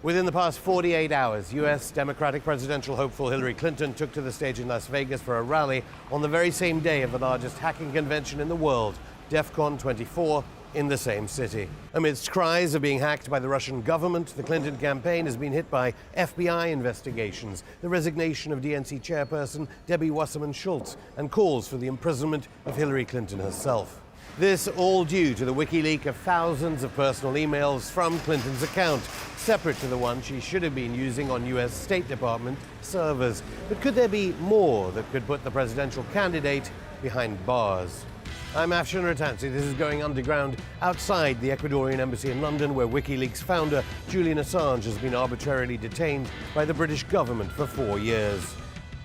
Within the past 48 hours, US Democratic presidential hopeful Hillary Clinton took to the stage in Las Vegas for a rally on the very same day of the largest hacking convention in the world, DEF CON 24, in the same city. Amidst cries of being hacked by the Russian government, the Clinton campaign has been hit by FBI investigations, the resignation of DNC chairperson Debbie Wasserman Schultz, and calls for the imprisonment of Hillary Clinton herself. This all due to the WikiLeaks of thousands of personal emails from Clinton's account, separate to the one she should have been using on US State Department servers. But could there be more that could put the presidential candidate behind bars? I'm Afshan Rattansi. This is Going Underground outside the Ecuadorian embassy in London, where WikiLeaks founder Julian Assange has been arbitrarily detained by the British government for 4 years.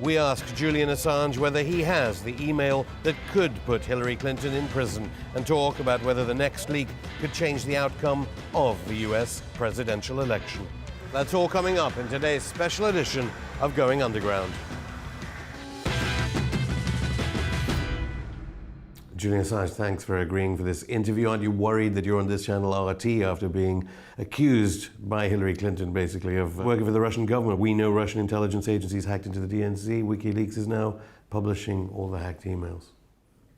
We asked Julian Assange whether he has the email that could put Hillary Clinton in prison and talk about whether the next leak could change the outcome of the US presidential election. That's all coming up in today's special edition of Going Underground. Julian Assange, thanks for agreeing for this interview. Aren't you worried that you're on this channel RT after being accused by Hillary Clinton, basically, of working for the Russian government? We know Russian intelligence agencies hacked into the DNC. WikiLeaks is now publishing all the hacked emails.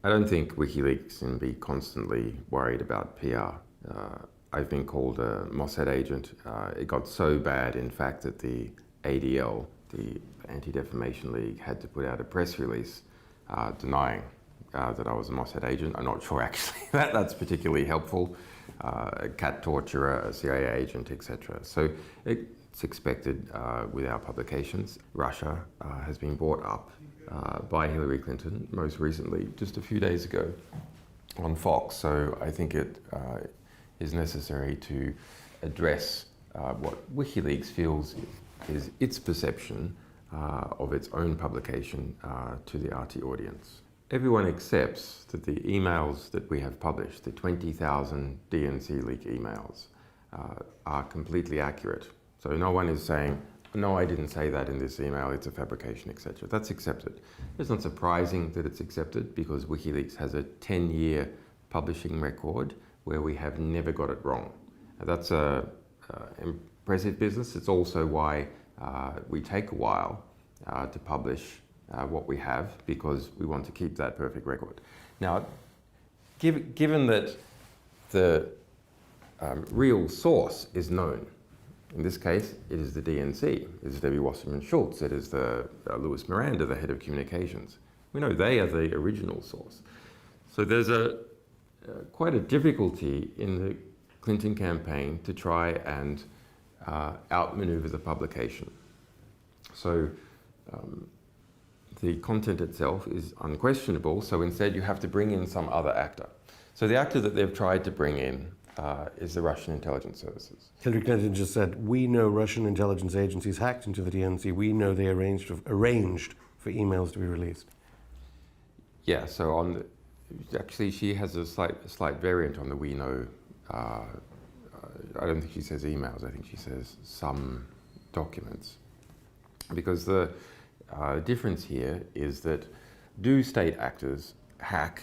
I don't think WikiLeaks can be constantly worried about PR. I've been called a Mossad agent. It got so bad, in fact, that the ADL, the Anti-Defamation League, had to put out a press release denying that I was a Mossad agent. I'm not sure actually that's particularly helpful. A cat torturer, a CIA agent, etc. So it's expected with our publications. Russia has been brought up by Hillary Clinton, most recently, just a few days ago on Fox. So I think it is necessary to address what WikiLeaks feels is its perception of its own publication to the RT audience. Everyone accepts that the emails that we have published, the 20,000 DNC leak emails, are completely accurate. So no one is saying, no, I didn't say that in this email, it's a fabrication, etc. That's accepted. It's not surprising that it's accepted because WikiLeaks has a 10-year publishing record where we have never got it wrong. That's an impressive business. It's also why we take a while to publish what we have, because we want to keep that perfect record. Now, given that the real source is known, in this case, it is the DNC, it is Debbie Wasserman Schultz, it is the Louis Miranda, the head of communications. We know they are the original source. So there's quite a difficulty in the Clinton campaign to try and outmaneuver the publication. So the content itself is unquestionable, so instead you have to bring in some other actor. So the actor that they've tried to bring in is the Russian intelligence services. Hillary Clinton just said, we know Russian intelligence agencies hacked into the DNC. We know they arranged for emails to be released. Yeah, so actually she has a slight variant on the we know. I don't think she says emails, I think she says some documents. Because the difference here is that do state actors hack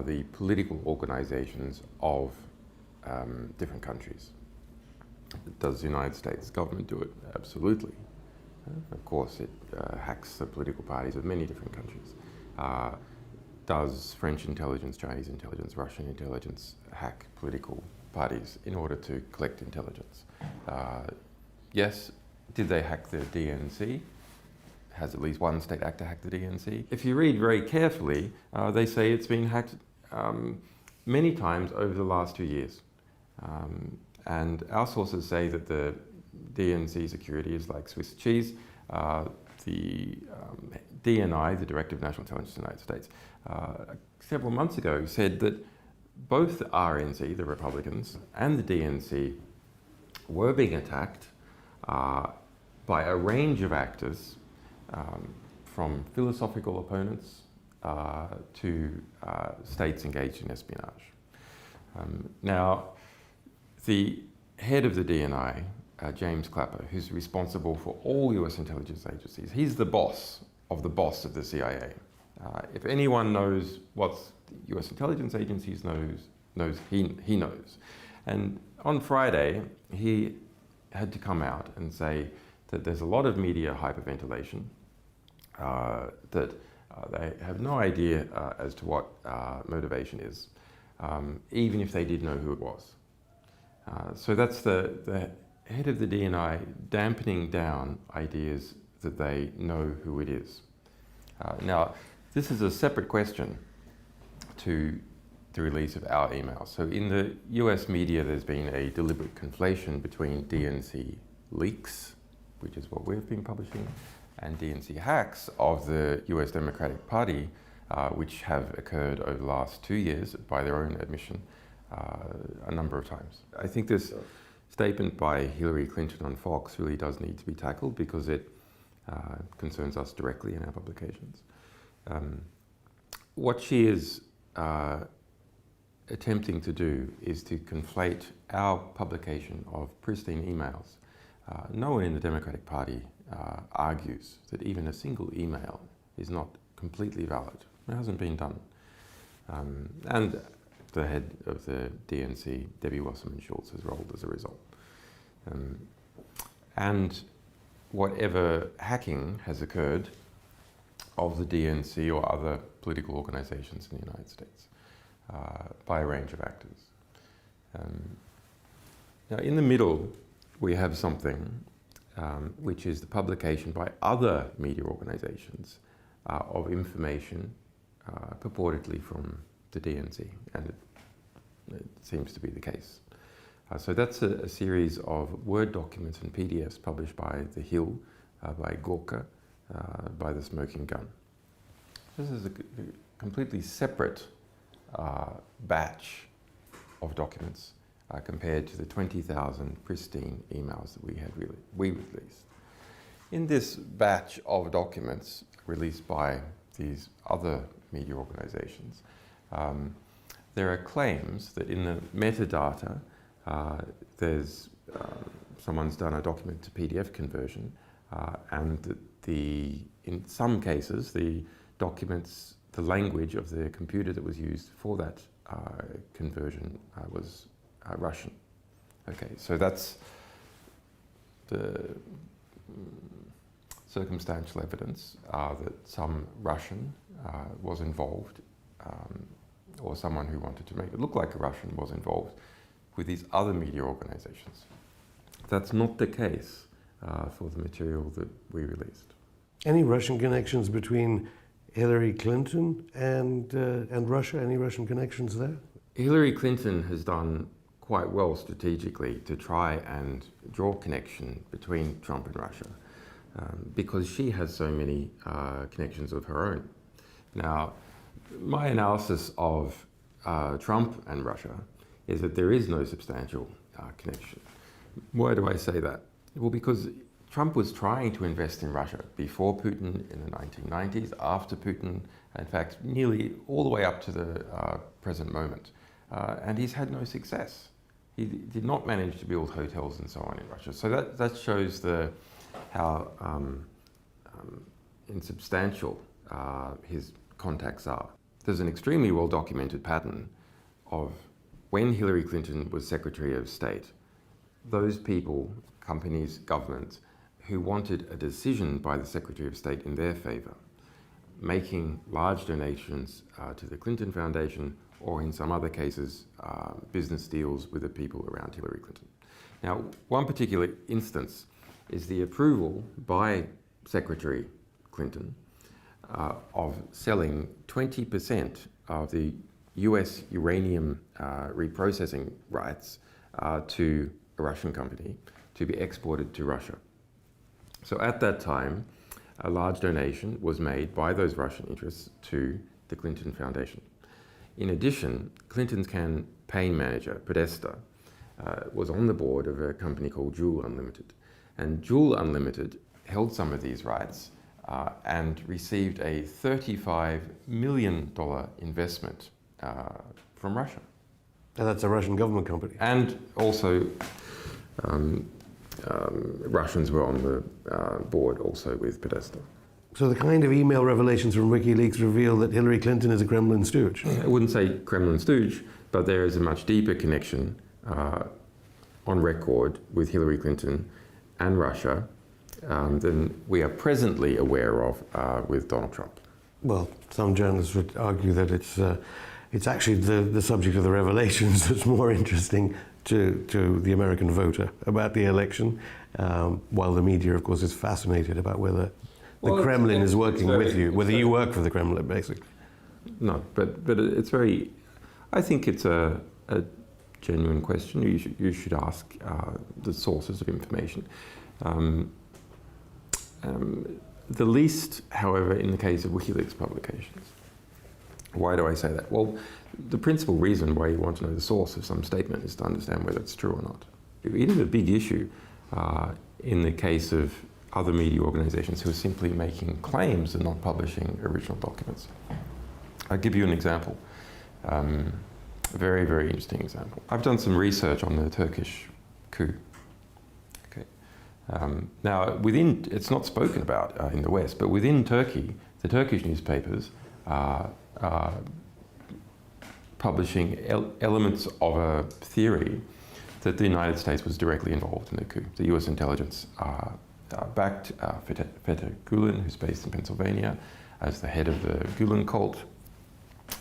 the political organizations of different countries? Does the United States government do it? Absolutely. Of course, it hacks the political parties of many different countries. Does French intelligence, Chinese intelligence, Russian intelligence hack political parties in order to collect intelligence? Yes. Did they hack the DNC? Has at least one state actor hacked the DNC? If you read very carefully, they say it's been hacked many times over the last 2 years. And our sources say that the DNC security is like Swiss cheese. The DNI, the Director of National Intelligence of the United States, several months ago said that both the RNC, the Republicans, and the DNC were being attacked by a range of actors, from philosophical opponents to states engaged in espionage. Now, the head of the DNI, James Clapper, who's responsible for all US intelligence agencies, he's the boss of the CIA. If anyone knows what US intelligence agencies knows, he knows. And on Friday, he had to come out and say that there's a lot of media hyperventilation, that they have no idea as to what motivation is, even if they did know who it was. So that's the head of the DNI dampening down ideas that they know who it is. Now, this is a separate question to the release of our emails. So in the US media, there's been a deliberate conflation between DNC leaks, which is what we've been publishing, and DNC hacks of the US Democratic Party, which have occurred over the last 2 years, by their own admission, a number of times. I think this statement by Hillary Clinton on Fox really does need to be tackled because it concerns us directly in our publications. What she is attempting to do is to conflate our publication of pristine emails. No one in the Democratic Party argues that even a single email is not completely valid. It hasn't been done. And the head of the DNC, Debbie Wasserman-Schultz, has rolled as a result. And whatever hacking has occurred of the DNC or other political organizations in the United States by a range of actors. Now, in the middle, we have something which is the publication by other media organizations of information purportedly from the DNC, and it seems to be the case. So that's a series of Word documents and PDFs published by The Hill, by Gorka, by The Smoking Gun. This is a completely separate batch of documents compared to the 20,000 pristine emails that we released. In this batch of documents released by these other media organizations, there are claims that in the metadata there's someone's done a document to PDF conversion, and that in some cases the documents, the language of the computer that was used for that conversion was Russian. Okay, so that's the circumstantial evidence that some Russian was involved, or someone who wanted to make it look like a Russian was involved with these other media organizations. That's not the case for the material that we released. Any Russian connections between Hillary Clinton and Russia? Any Russian connections there? Hillary Clinton has done quite well strategically to try and draw connection between Trump and Russia because she has so many connections of her own. Now, my analysis of Trump and Russia is that there is no substantial connection. Why do I say that? Well, because Trump was trying to invest in Russia before Putin in the 1990s, after Putin, in fact, nearly all the way up to the present moment. And he's had no success. He did not manage to build hotels and so on in Russia. So that shows how insubstantial his contacts are. There's an extremely well-documented pattern of when Hillary Clinton was Secretary of State, those people, companies, governments, who wanted a decision by the Secretary of State in their favor, making large donations to the Clinton Foundation, or in some other cases, business deals with the people around Hillary Clinton. Now, one particular instance is the approval by Secretary Clinton of selling 20% of the US uranium reprocessing rights to a Russian company to be exported to Russia. So at that time, a large donation was made by those Russian interests to the Clinton Foundation. In addition, Clinton's campaign manager, Podesta, was on the board of a company called Juul Unlimited. And Juul Unlimited held some of these rights and received a $35 million investment from Russia. And that's a Russian government company. And also, Russians were on the board also with Podesta. So the kind of email revelations from WikiLeaks reveal that Hillary Clinton is a Kremlin stooge. I wouldn't say Kremlin stooge, but there is a much deeper connection on record with Hillary Clinton and Russia than we are presently aware of with Donald Trump. Well, some journalists would argue that it's actually the subject of the revelations that's more interesting to the American voter about the election, while the media, of course, is fascinated about whether the Kremlin is working with you, whether you work for the Kremlin, basically. No, but it's very, I think it's a genuine question. You should ask the sources of information. The least, however, in the case of WikiLeaks publications. Why do I say that? Well, the principal reason why you want to know the source of some statement is to understand whether it's true or not. It is a big issue in the case of other media organizations who are simply making claims and not publishing original documents. I'll give you an example, a very, very interesting example. I've done some research on the Turkish coup. Now, it's not spoken about in the West, but within Turkey, the Turkish newspapers are publishing elements of a theory that the United States was directly involved in the coup. The US intelligence backed Fethullah Gulen, who's based in Pennsylvania, as the head of the Gulen cult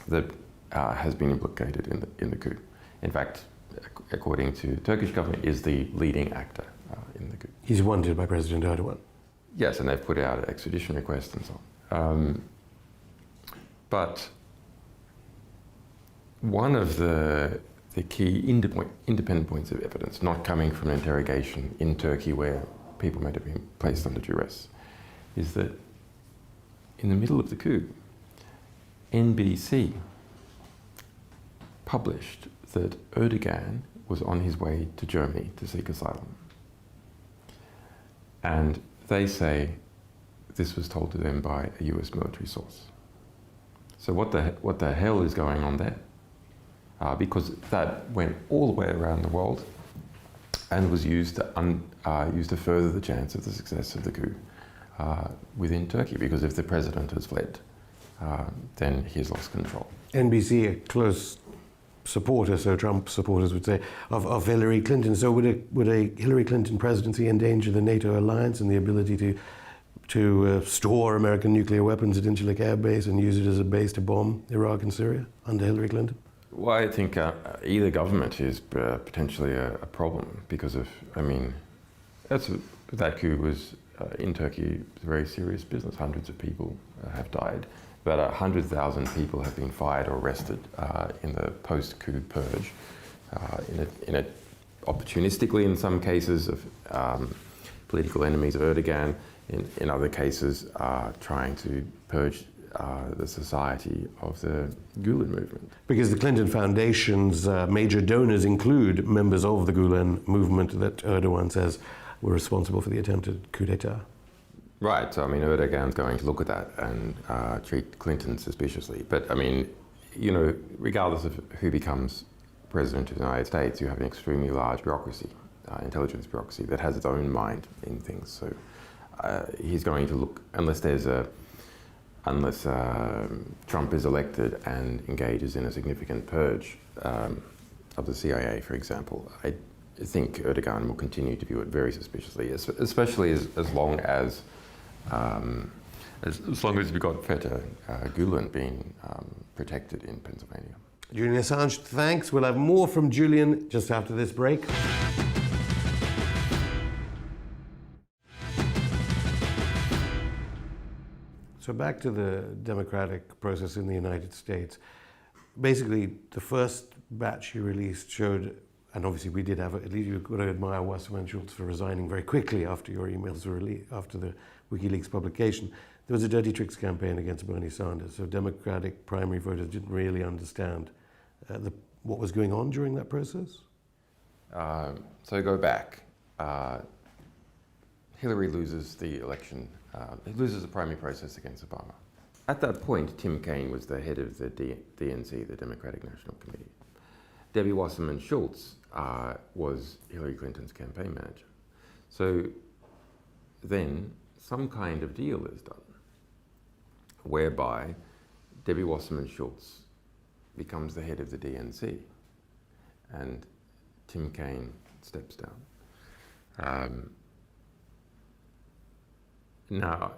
that has been implicated in the coup. In fact, according to the Turkish government, is the leading actor in the coup. He's wanted by President Erdogan. Yes, and they've put out an extradition request and so on. But one of the key independent points of evidence, not coming from an interrogation in Turkey where people might have been placed under duress, is that in the middle of the coup, NBC published that Erdogan was on his way to Germany to seek asylum. And they say this was told to them by a US military source. So what the hell is going on there? Because that went all the way around the world and was used to further the chance of the success of the coup within Turkey. Because if the president has fled, then he's lost control. NBC, a close supporter, so Trump supporters would say, of Hillary Clinton. So would a Hillary Clinton presidency endanger the NATO alliance and the ability to store American nuclear weapons at Incirlik Air Base and use it as a base to bomb Iraq and Syria under Hillary Clinton? Well, I think either government is potentially a problem because of, that coup was in Turkey very serious business. Hundreds of people have died. About 100,000 people have been fired or arrested in the post-coup purge, in it opportunistically in some cases of political enemies of Erdogan, in other cases trying to purge the society of the Gulen movement. Because the Clinton Foundation's major donors include members of the Gulen movement that Erdogan says were responsible for the attempted coup d'etat. Right, so Erdogan's going to look at that and treat Clinton suspiciously. But regardless of who becomes president of the United States, you have an extremely large bureaucracy, intelligence bureaucracy, that has its own mind in things. So he's going to look, unless Trump is elected and engages in a significant purge of the CIA, for example, I think Erdogan will continue to view it very suspiciously, especially as long as we've got Fethullah Gulen being protected in Pennsylvania. Julian Assange, thanks. We'll have more from Julian just after this break. So back to the democratic process in the United States. Basically, the first batch you released showed, and obviously we did have, at least you've got to admire Wasserman Schultz for resigning very quickly after your emails were released, after the WikiLeaks publication. There was a dirty tricks campaign against Bernie Sanders, so Democratic primary voters didn't really understand what was going on during that process? So go back. Hillary loses the election. Loses the primary process against Obama. At that point, Tim Kaine was the head of the DNC, the Democratic National Committee. Debbie Wasserman Schultz was Hillary Clinton's campaign manager. So then some kind of deal is done whereby Debbie Wasserman Schultz becomes the head of the DNC and Tim Kaine steps down. Now,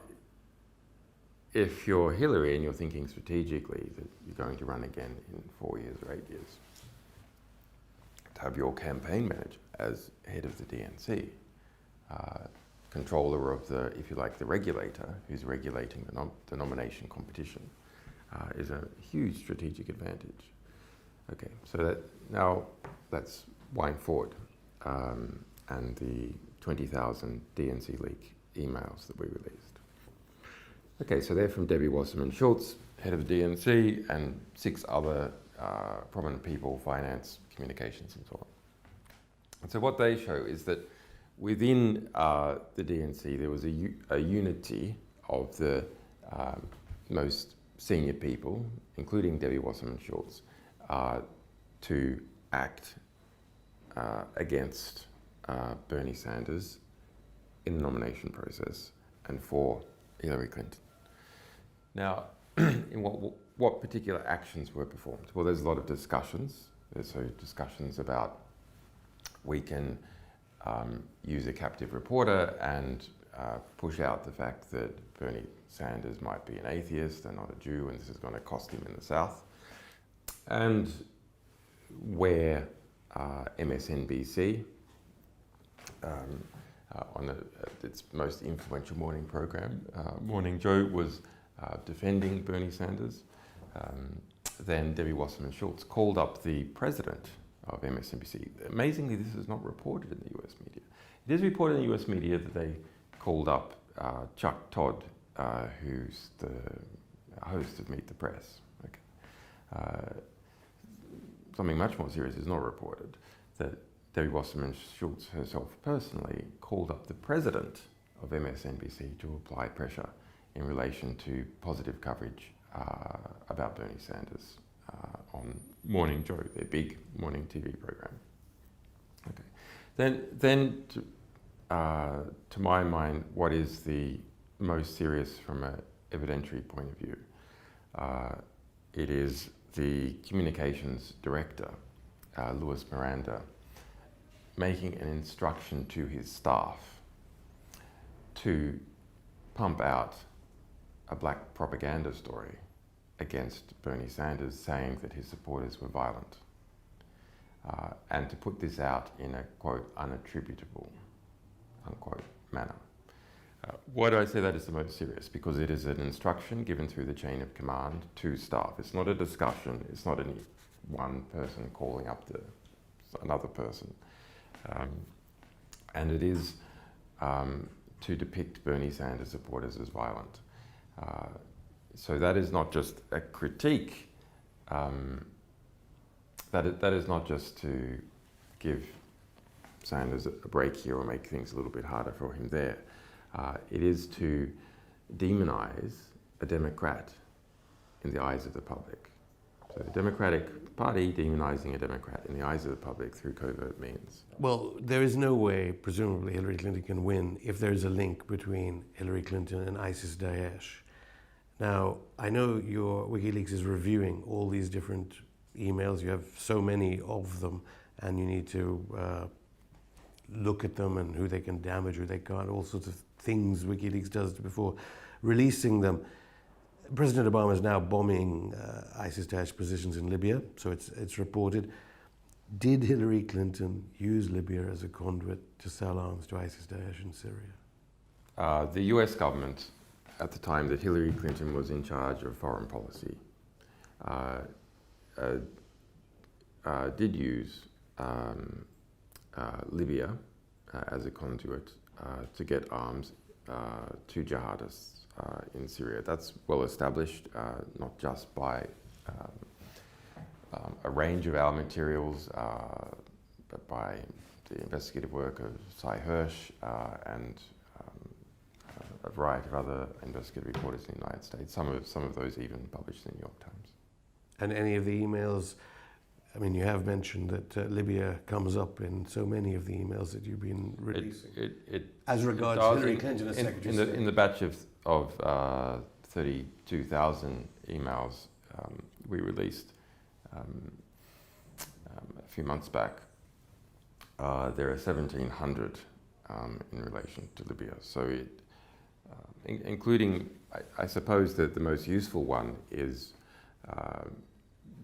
if you're Hillary and you're thinking strategically that you're going to run again in 4 years or 8 years, to have your campaign manager as head of the DNC, controller of the, if you like, the regulator who's regulating the nomination competition, is a huge strategic advantage. Okay, so now let's wind forward, and the 20,000 DNC leak emails that we released. Okay, so they're from Debbie Wasserman Schultz, head of the DNC, and 6 other prominent people, finance, communications, and so on. And so what they show is that within the DNC, there was a unity of the most senior people, including Debbie Wasserman Schultz, to act against Bernie Sanders in the nomination process and for Hillary Clinton. Now, in what particular actions were performed? Well, there's a lot of discussions. There's discussions about we can use a captive reporter and push out the fact that Bernie Sanders might be an atheist and not a Jew, and this is going to cost him in the South. And where MSNBC, on its most influential morning program, Morning Joe, was defending Bernie Sanders, then Debbie Wasserman Schultz called up the president of MSNBC. Amazingly, this is not reported in the US media. It is reported in the US media that they called up Chuck Todd, who's the host of Meet the Press. Okay. Something much more serious is not reported, that Debbie Wasserman Schultz herself personally called up the president of MSNBC to apply pressure in relation to positive coverage about Bernie Sanders on Morning Joe, their big morning TV program. Okay. Then to my mind, what is the most serious from an evidentiary point of view? It is the communications director, Louis Miranda, making an instruction to his staff to pump out a black propaganda story against Bernie Sanders, saying that his supporters were violent, and to put this out in a, quote, unattributable, unquote, manner. Why do I say that is the most serious? Because it is an instruction given through the chain of command to staff. It's not a discussion. It's not any one person calling up another person. And it is to depict Bernie Sanders supporters as violent. So that is not just a critique. That is not just to give Sanders a break here or make things a little bit harder for him there. It is to demonize a Democrat in the eyes of the public. So the Democratic Party demonizing a Democrat in the eyes of the public through covert means. Well, there is no way, presumably, Hillary Clinton can win if there is a link between Hillary Clinton and ISIS-Daesh. Now, I know your WikiLeaks is reviewing all these different emails. You have so many of them, and you need to look at them and who they can damage, who they can't, all sorts of things WikiLeaks does before releasing them. President Obama is now bombing ISIS-Daesh positions in Libya, so it's reported. Did Hillary Clinton use Libya as a conduit to sell arms to ISIS-Daesh in Syria? The US government, at the time that Hillary Clinton was in charge of foreign policy, did use Libya as a conduit to get arms to jihadists in Syria. That's well established, not just by a range of our materials, but by the investigative work of Cy Hirsch and a variety of other investigative reporters in the United States. Some of those even published in the New York Times. And any of the emails, I mean, you have mentioned that Libya comes up in so many of the emails that you've been releasing. As regards Hillary Clinton as Secretary of State. In the batch of 32,000 emails we released a few months back, There are 1,700 in relation to Libya. So it, including, I suppose that the most useful one is,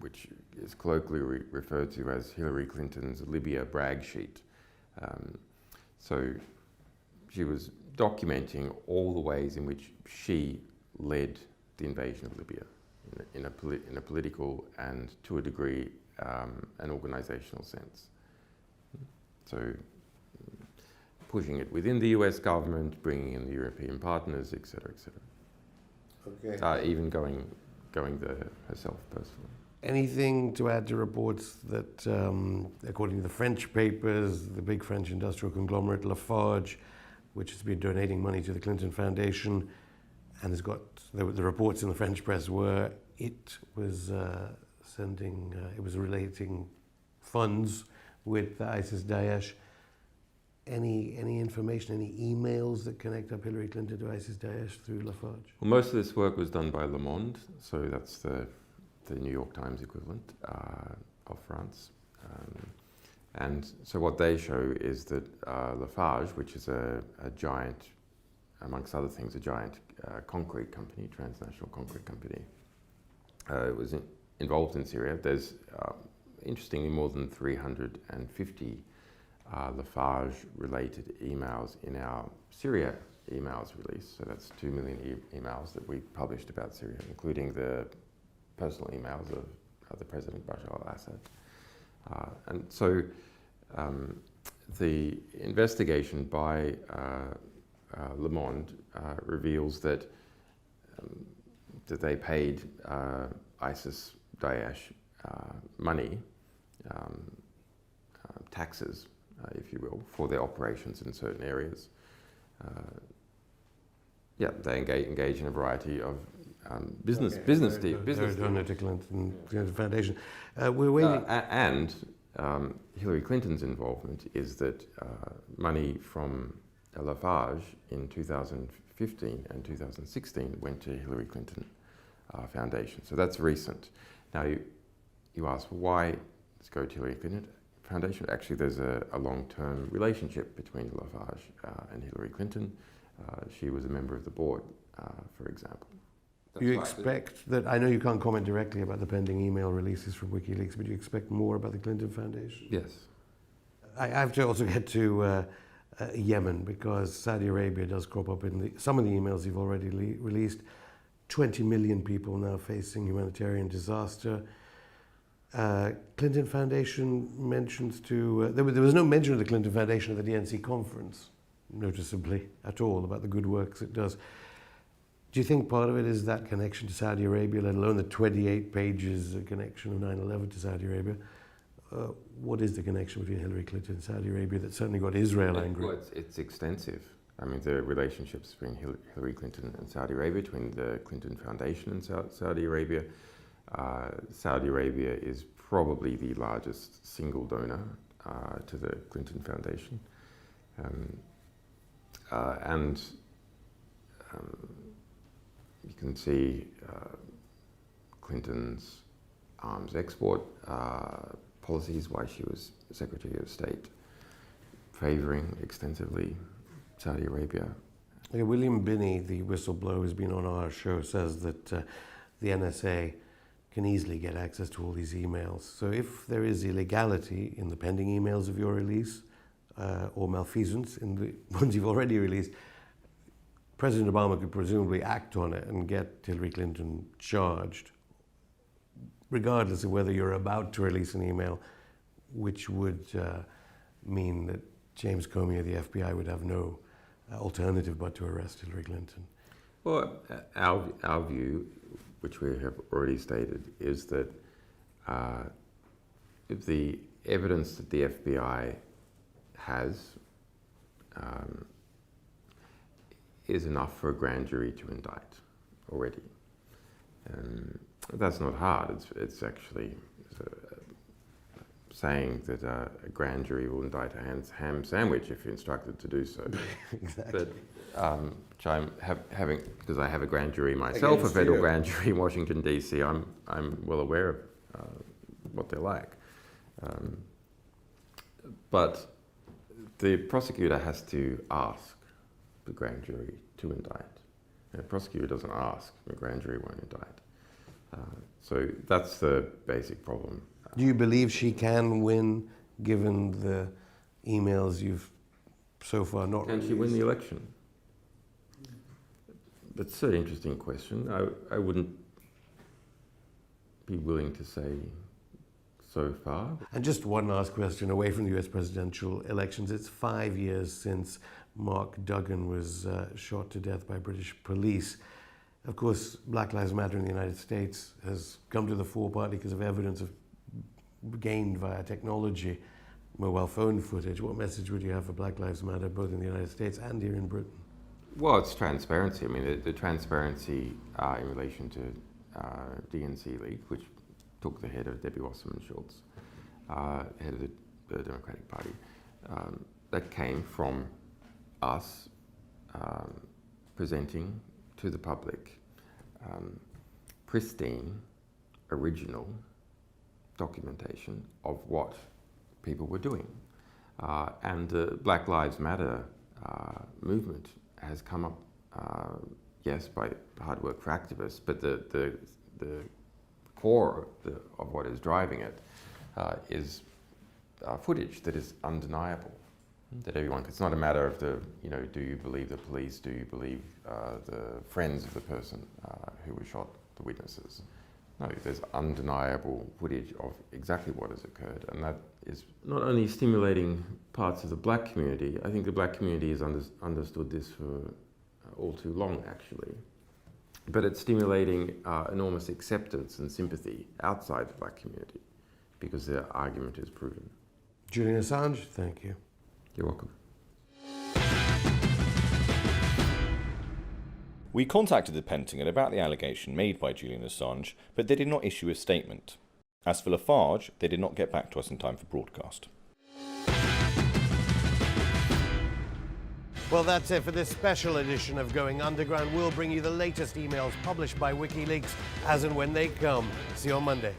which is colloquially referred to as Hillary Clinton's Libya brag sheet. So she was documenting all the ways in which she led the invasion of Libya in a political and, to a degree, an organizational sense. So pushing it within the US government, bringing in the European partners, etc., etc. Okay. Even going there herself personally. Anything to add to reports that, according to the French papers, the big French industrial conglomerate Lafarge, which has been donating money to the Clinton Foundation, and has got the reports in the French press were it was it was relating funds with ISIS Daesh. Any information, any emails that connect up Hillary Clinton to ISIS Daesh through Lafarge? Well, most of this work was done by Le Monde, so that's the New York Times equivalent of France. And so what they show is that Lafarge, which is a giant, amongst other things, a giant concrete company, transnational concrete company, was involved in Syria. There's, interestingly, more than 350 Lafarge-related emails in our Syria emails release. So that's 2 million emails that we published about Syria, including the personal emails of the President Bashar al-Assad. And so the investigation by Le Monde reveals that they paid ISIS Daesh money, taxes, if you will, for their operations in certain areas. Yeah, they engage in a variety of business deals. Donor to Clinton Foundation. We're waiting. And Hillary Clinton's involvement is that money from Lafarge in 2015 and 2016 went to Hillary Clinton Foundation. So that's recent. Now you ask, well, why let's go to Hillary Clinton Foundation? Actually, there's a long-term relationship between Lafarge and Hillary Clinton. She was a member of the board, for example. Do you expect that, I know you can't comment directly about the pending email releases from WikiLeaks, but do you expect more about the Clinton Foundation? Yes. I have to also get to Yemen, because Saudi Arabia does crop up in some of the emails you've already released. 20 million people now facing humanitarian disaster. Clinton Foundation mentions there was no mention of the Clinton Foundation at the DNC conference, noticeably, at all, about the good works it does. Do you think part of it is that connection to Saudi Arabia, let alone the 28 pages connection of 9/11 to Saudi Arabia? What is the connection between Hillary Clinton and Saudi Arabia that certainly got Israel angry? Well, it's extensive. I mean, the relationships between Hillary Clinton and Saudi Arabia, between the Clinton Foundation and Saudi Arabia. Saudi Arabia is probably the largest single donor to the Clinton Foundation. You can see Clinton's arms export policies while she was Secretary of State, favouring extensively Saudi Arabia. Okay, William Binney, the whistleblower who's been on our show, says that the NSA can easily get access to all these emails. So if there is illegality in the pending emails of your release, or malfeasance in the ones you've already released, President Obama could presumably act on it and get Hillary Clinton charged, regardless of whether you're about to release an email, which would mean that James Comey or the FBI would have no alternative but to arrest Hillary Clinton. Well, our view, which we have already stated, is that if the evidence that the FBI has is enough for a grand jury to indict already. That's not hard. It's actually saying that a grand jury will indict a ham sandwich if instructed to do so. Exactly. But which I'm having, because I have a grand jury myself, Against a federal you. Grand jury in Washington D.C. I'm well aware of what they're like. But The prosecutor has to ask the grand jury to indict. The prosecutor doesn't ask, the grand jury won't indict. So that's the basic problem. Do you believe she can win, given the emails you've so far not Can she win the election? That's an interesting question. I wouldn't be willing to say so far. And just one last question, away from the US presidential elections. It's 5 years since Mark Duggan was shot to death by British police. Of course, Black Lives Matter in the United States has come to the fore partly because of evidence gained via technology, mobile phone footage. What message would you have for Black Lives Matter, both in the United States and here in Britain? Well, it's transparency. I mean, the transparency in relation to DNC leak, which took the head of Debbie Wasserman Schultz, head of the Democratic Party, that came from us presenting to the public pristine, original documentation of what people were doing. And the Black Lives Matter movement has come up, yes, by hard work for activists, but the core of what is driving it is footage that is undeniable. That everyone, it's not a matter of do you believe the police, do you believe the friends of the person who was shot, the witnesses. No, there's undeniable footage of exactly what has occurred, and that is not only stimulating parts of the black community. I think the black community has understood this for all too long, actually. But it's stimulating enormous acceptance and sympathy outside the black community because their argument is proven. Julian Assange, thank you. You're welcome. We contacted the Pentagon about the allegation made by Julian Assange, but they did not issue a statement. As for Lafarge, they did not get back to us in time for broadcast. Well, that's it for this special edition of Going Underground. We'll bring you the latest emails published by WikiLeaks as and when they come. See you on Monday.